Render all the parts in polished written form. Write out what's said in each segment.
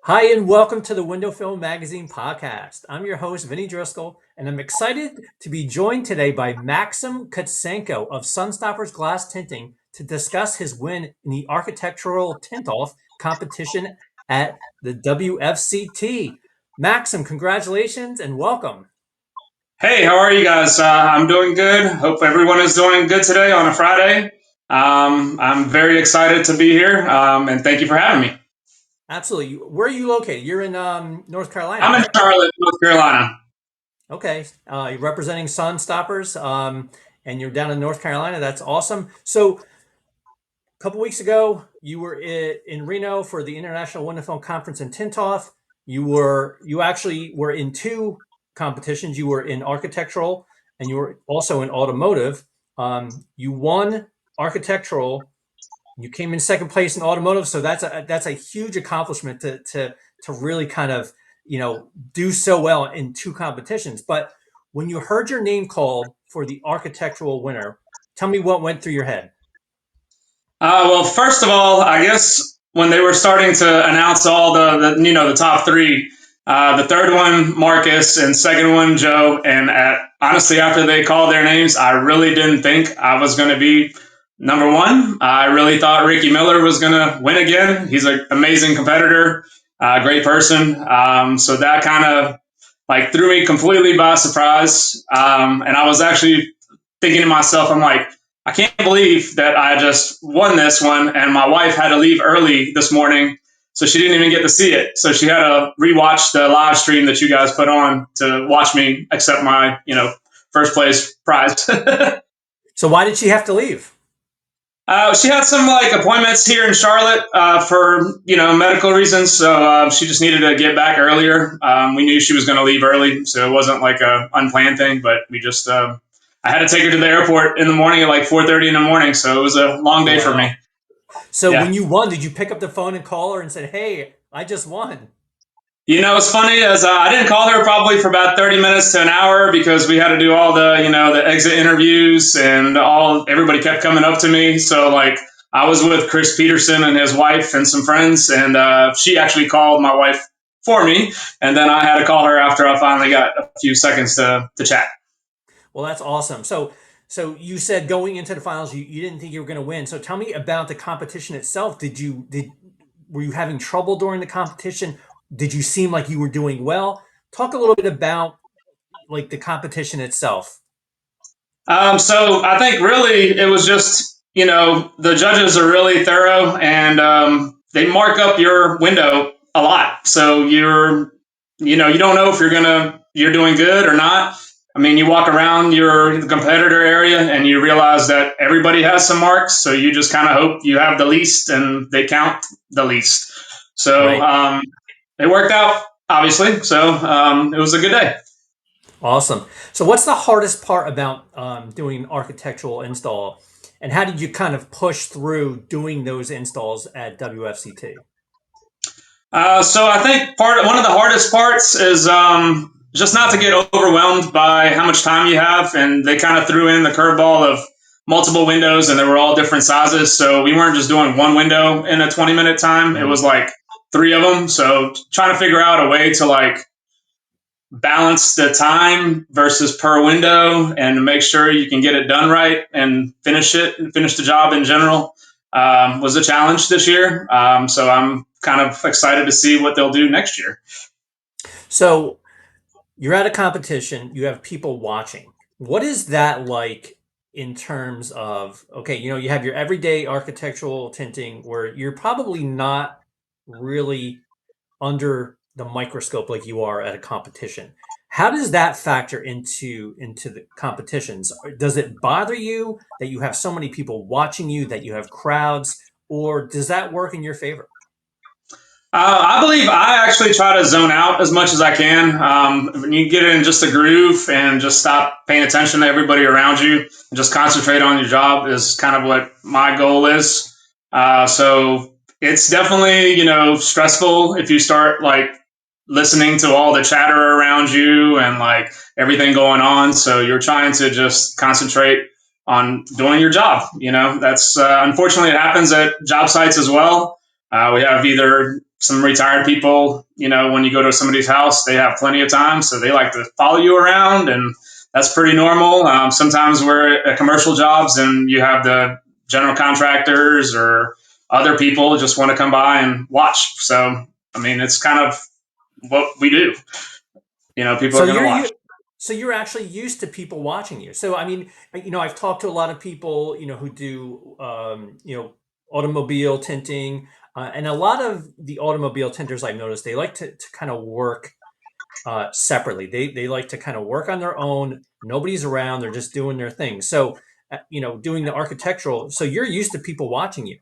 Hi, and welcome to the Window Film Magazine podcast. I'm your host, Vinny Driscoll, and I'm excited to be joined today by Maksim Kutsenko of Sun Stoppers Glass Tinting to discuss his win in the Architectural Tint-Off Competition at the WFCT. Maxim, congratulations and welcome. Hey, how are you guys? I'm doing good. Hope everyone is doing good today on a Friday. I'm very excited to be here, and thank you for having me. Absolutely. Where are you located? You're in North Carolina, I'm in correct? Charlotte, North Carolina. Okay. You're representing Sun Stoppers, and you're down in North Carolina. That's awesome. So, couple weeks ago, you were in Reno for the International Window Film Conference in Tintoff. You actually were in two competitions. You were in architectural and you were also in automotive. You won architectural. You came in second place in automotive, so that's a huge accomplishment to really kind of do so well in two competitions. But when you heard your name called for the architectural winner, tell me what went through your head. Well, first of all, I guess when they were starting to announce all the top three, the third one Marcus and second one Joe, and honestly, after they called their names, I really didn't think I was going to be number one. I really thought Ricky Miller was going to win again. He's an amazing competitor, great person. So that kind of like threw me completely by surprise. And I was actually thinking to myself, I'm like, I can't believe that I just won this one, and my wife had to leave early this morning, so she didn't even get to see it. So she had to rewatch the live stream that you guys put on to watch me accept my, first place prize. So why did she have to leave? She had some like appointments here in Charlotte for medical reasons, so she just needed to get back earlier. We knew she was going to leave early, so it wasn't like a unplanned thing. But we just I had to take her to the airport in the morning at like 4:30 in the morning, so it was a long Oh, day for me. wow. So when Yeah. you won, did you pick up the phone and call her and said, "Hey, I just won"? It's funny as I didn't call her probably for about 30 minutes to an hour because we had to do all the exit interviews and everybody kept coming up to me. So like I was with Chris Peterson and his wife and some friends, and she actually called my wife for me, and then I had to call her after I finally got a few seconds to chat. Well, that's awesome. So you said going into the finals, you didn't think you were going to win. So tell me about the competition itself. Did were you having trouble during the competition? Did you seem like you were doing well? Talk a little bit about like the competition itself. So I think really it was just, the judges are really thorough, and they mark up your window a lot. So you don't know if you're doing good or not. I mean, you walk around your competitor area and you realize that everybody has some marks. So you just kind of hope you have the least and they count the least. So Right. it worked out, obviously. So it was a good day. Awesome. So what's the hardest part about doing an architectural install, and how did you kind of push through doing those installs at WFCT? So I think one of the hardest parts is just not to get overwhelmed by how much time you have. And they kind of threw in the curveball of multiple windows, and they were all different sizes. So we weren't just doing one window in a 20-minute time. It was like three of them. So trying to figure out a way to like balance the time versus per window and make sure you can get it done right and finish the job in general was a challenge this year. So I'm kind of excited to see what they'll do next year. So you're at a competition, you have people watching. What is that like in terms of, okay, you have your everyday architectural tinting where you're probably not really under the microscope like you are at a competition. How does that factor into the competitions? Does it bother you that you have so many people watching you, that you have crowds, or does that work in your favor? I believe I actually try to zone out as much as I can. When you get in just a groove and just stop paying attention to everybody around you and just concentrate on your job is kind of what my goal is. So it's definitely, stressful if you start like listening to all the chatter around you and like everything going on. So you're trying to just concentrate on doing your job. That's unfortunately it happens at job sites as well. We have either some retired people, when you go to somebody's house, they have plenty of time, so they like to follow you around, and that's pretty normal. Sometimes we're at commercial jobs, and you have the general contractors or other people just want to come by and watch. So, I mean, it's kind of what we do. People So are going to you're watch. you so you're actually used to people watching you. So I mean, I've talked to a lot of people, who do automobile tinting, and a lot of the automobile tinters I've noticed they like to kind of work separately. They like to kind of work on their own. Nobody's around. They're just doing their thing. So doing the architectural. So you're used to people watching you.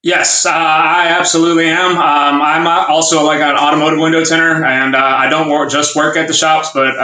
Yes, I absolutely am. I'm also like an automotive window tinter, and I don't just work at the shops, but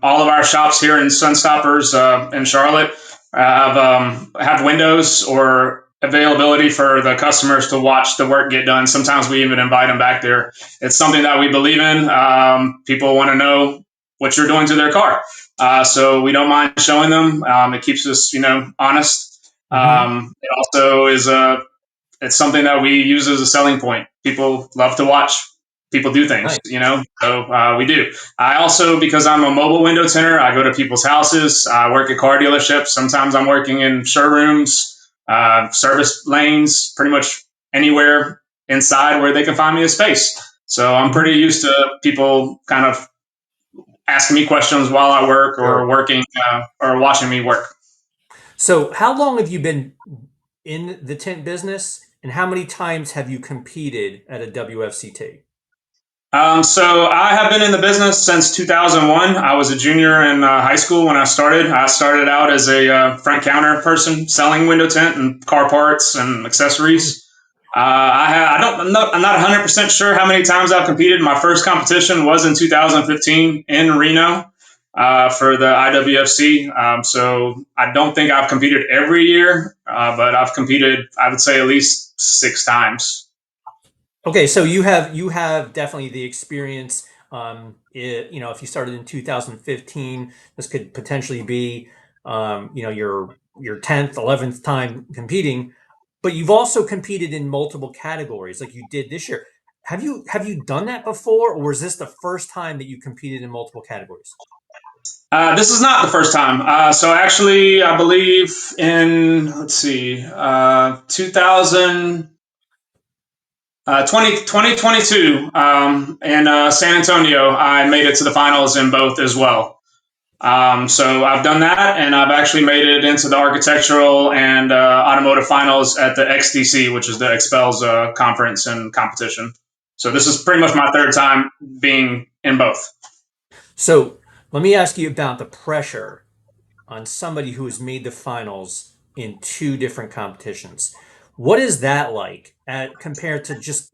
all of our shops here in Sun Stoppers in Charlotte have windows or availability for the customers to watch the work get done. Sometimes we even invite them back there. It's something that we believe in. People want to know what you're doing to their car, so we don't mind showing them. It keeps us, honest. Hmm. It also is a it's something that we use as a selling point. People love to watch people do things, Nice. So we do. I also, because I'm a mobile window tinter, I go to people's houses. I work at car dealerships. Sometimes I'm working in showrooms, service lanes, pretty much anywhere inside where they can find me a space. So I'm Hmm. pretty used to people kind of asking me questions while I work or Sure. working or watching me work. So how long have you been in the tent business, and how many times have you competed at a WFCT? So I have been in the business since 2001. I was a junior in high school when I started. I started out as a front counter person selling window tint and car parts and Mm. accessories. I'm not 100% sure how many times I've competed. My first competition was in 2015 in Reno for the IWFC. So I don't think I've competed every year, but I've competed, I would say, at least 6 times. Okay, so you have definitely the experience. If you started in 2015, this could potentially be, your 10th, 11th time competing, but you've also competed in multiple categories, like you did this year. Have you done that before, or was this the first time that you competed in multiple categories? This is not the first time. So actually, I believe in, let's see, 2000, 2022 in San Antonio, I made it to the finals in both as well. So I've done that, and I've actually made it into the architectural and automotive finals at the XDC, which is the Expels conference and competition. So this is pretty much my third time being in both. So let me ask you about the pressure on somebody who has made the finals in two different competitions. What is that like compared to just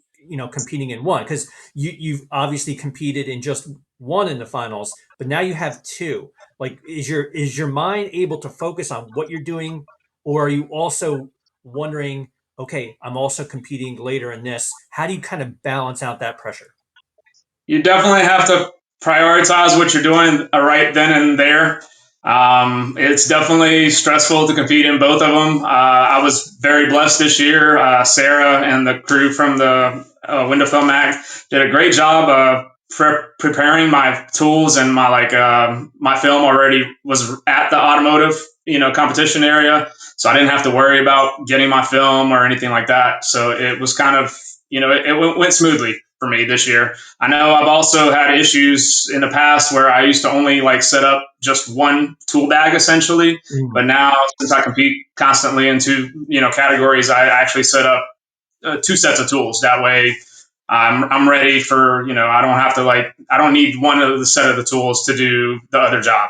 competing in one? Because you've obviously competed in just one in the finals, but now you have two. Like, is your mind able to focus on what you're doing, or are you also wondering, okay, I'm also competing later in this? How do you kind of balance out that pressure? You definitely have to prioritize what you're doing right then and there. It's definitely stressful to compete in both of them. I was very blessed this year. Sarah and the crew from the Window Film Act did a great job preparing my tools, and my film already was at the automotive competition area, so I didn't have to worry about getting my film or anything like that. So it was kind of it went smoothly for me this year. I know I've also had issues in the past where I used to only like set up just one tool bag essentially, but Mm. now since I compete constantly in two categories, I actually set up two sets of tools. That way, I'm ready for I don't have to I don't need one of the set of the tools to do the other job.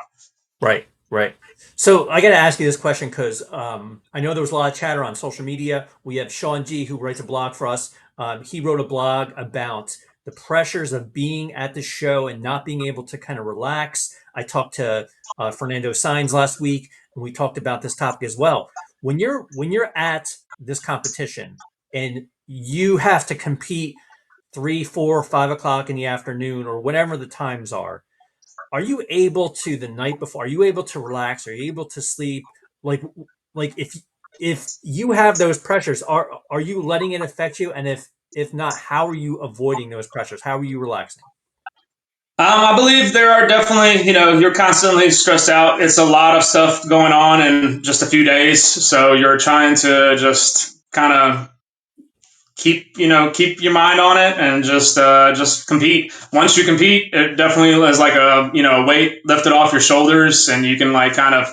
Right, right. So I got to ask you this question because I know there was a lot of chatter on social media. We have Sean G, who writes a blog for us. He wrote a blog about the pressures of being at the show and not being able to kind of relax. I talked to Fernando Sainz last week, and we talked about this topic as well. When you're at this competition and you have to compete 3, 4, 5 o'clock in the afternoon or whatever the times are you able to the night before, are you able to relax, are you able to sleep, like if you have those pressures, are you letting it affect you, and If not, how are you avoiding those pressures? How are you relaxing? I believe there are definitely, you're constantly stressed out. It's a lot of stuff going on in just a few days. So you're trying to just kind of keep your mind on it and just compete. Once you compete, it definitely is like a weight lifted off your shoulders, and you can like kind of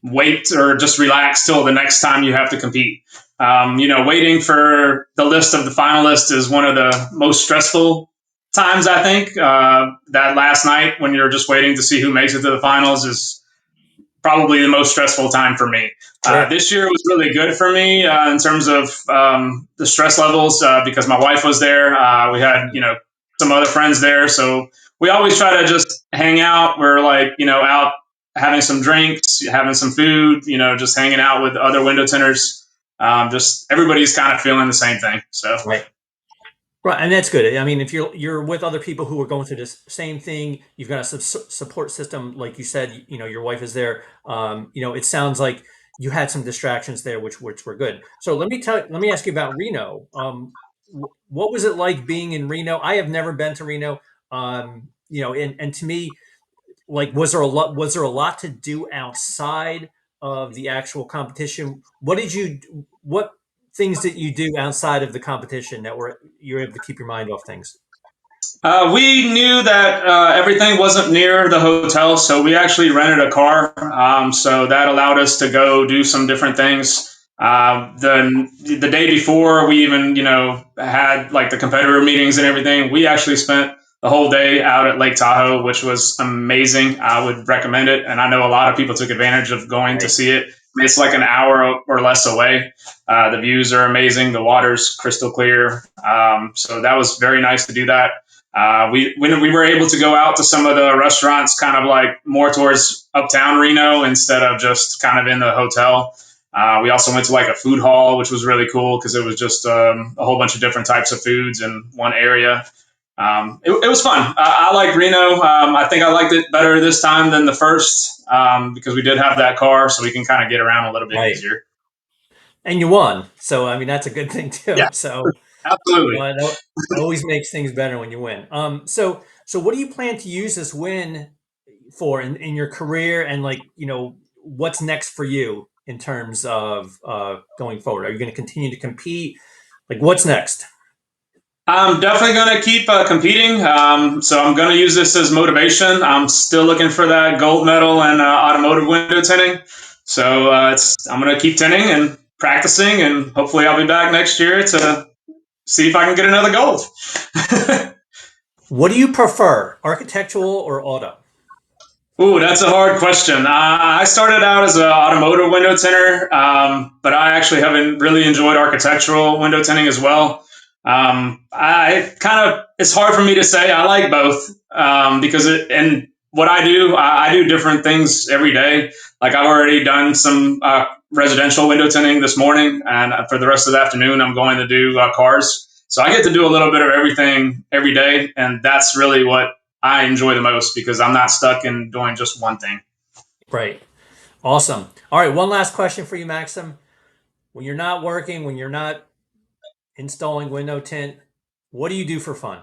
wait or just relax till the next time you have to compete. Waiting for the list of the finalists is one of the most stressful times, I think. That last night when you're just waiting to see who makes it to the finals is probably the most stressful time for me. Yeah. This year was really good for me in terms of the stress levels because my wife was there. We had, Mhm. some other friends there. So we always try to just hang out. We're like, out having some drinks, having some food, just hanging out with other window tinters. Just everybody's kind of feeling the same thing. So Right. Right, and that's good. I mean, if you're with other people who are going through this same thing, you've got a support system, like you said. Your wife is there. It sounds like you had some distractions there, which were good. So let me ask you about Reno. What was it like being in Reno? I have never been to Reno. And to me, like, was there a lot to do outside of the actual competition? What things did you do outside of the competition that were you're able to keep your mind off things? we knew that everything wasn't near the hotel, so we actually rented a car. So that allowed us to go do some different things. The day before, we even had like the competitor meetings and everything. We actually spent the whole day out at Lake Tahoe, which was amazing. I would recommend it, and I know a lot of people took advantage of going to Right. see it. It's like an hour or less away. The views are amazing. The water's crystal clear. So that was very nice to do that. When we were able to go out to some of the restaurants, kind of like more towards uptown Reno instead of just kind of in the hotel. We also went to like a food hall, which was really cool because it was just a whole bunch of different types of foods in one area. It was fun. I like Reno. I think I liked it better this time than the first because we did have that car, so we can kind of get around a little bit Right. easier. And you won. So I mean that's a good thing Yeah, too. So absolutely. it always makes things better when you win. So what do you plan to use this win for in your career, and like, what's next for you in terms of going forward? Are you going to continue to compete? Like, what's next? I'm definitely going to keep competing. So I'm going to use this as motivation. I'm still looking for that gold medal in automotive window tinting. So I'm going to keep tinting and practicing, and hopefully I'll be back next year to see if I can get another gold. What do you prefer, architectural or auto? Ooh, that's a hard question. I started out as an automotive window tinter, but I actually haven't really enjoyed architectural window tinting as well. I kind of it's hard for me to say. I like both because and what I do different things every day. Like I've already done some residential window tinting this morning, and for the rest of the afternoon, I'm going to do cars. So I get to do a little bit of everything every day, and that's really what I enjoy the most because I'm not stuck in doing just one thing. Right. Awesome. All right. One last question for you, Maxim. When you're not working, when you're not installing window tint, what do you do for fun?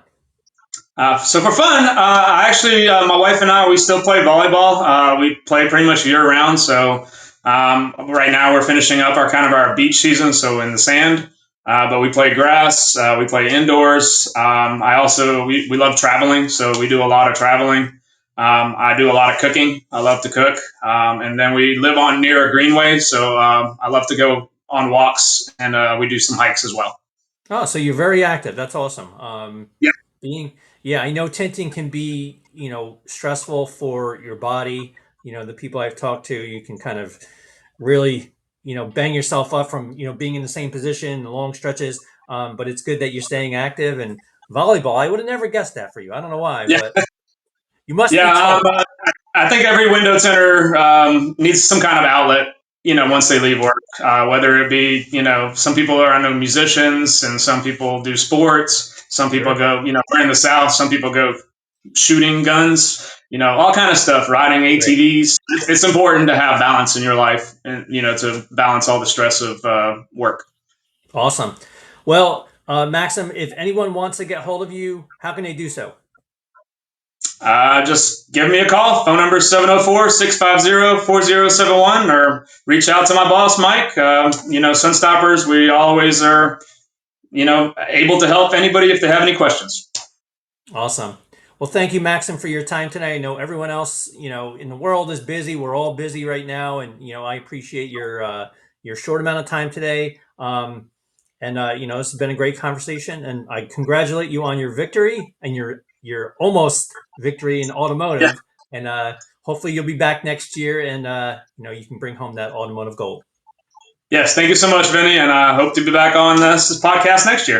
So for fun, my wife and I, we still play volleyball. We play pretty much year round. So right now we're finishing up our beach season, so in the sand. But we play grass. We play indoors. I also we love traveling, so we do a lot of traveling. I do a lot of cooking. I love to cook, and then we live on near a greenway, so I love to go on walks, and we do some hikes as well. Oh, so you're very active. That's awesome. Yeah, Yeah, I know tinting can be, stressful for your body. The people I've talked to, you can kind of really, bang yourself up from, being in the same position, long stretches. But it's good that you're staying active, and volleyball. I would have never guessed that for you. I don't know why, yeah, but you must be yeah. tough. I think every window tinter needs some kind of outlet, Yeah, once they leave work. Whether it be, some people are, I know, musicians, and some people do sports. Some people sure. go, we're in the South. Some people go shooting guns, all kind of stuff, riding Great. ATVs. It's important to have balance in your life and, to balance all the stress of work. Awesome. Well, Maxim, if anyone wants to get hold of you, how can they do so? Just give me a call. Phone number is 704-650-4071, or reach out to my boss, Mike. Sun Stoppers, we always are, able to help anybody if they have any questions. Awesome. Well, thank you, Maxim, for your time today. I know everyone else, in the world is busy. We're all busy right now, and I appreciate your short amount of time today. And this has been a great conversation, and I congratulate you on your victory and your almost victory in Yeah. automotive. And hopefully, you'll be back next year, and you can bring home that automotive gold. Yes. Thank you so much, Vinny. And I hope to be back on this podcast next year.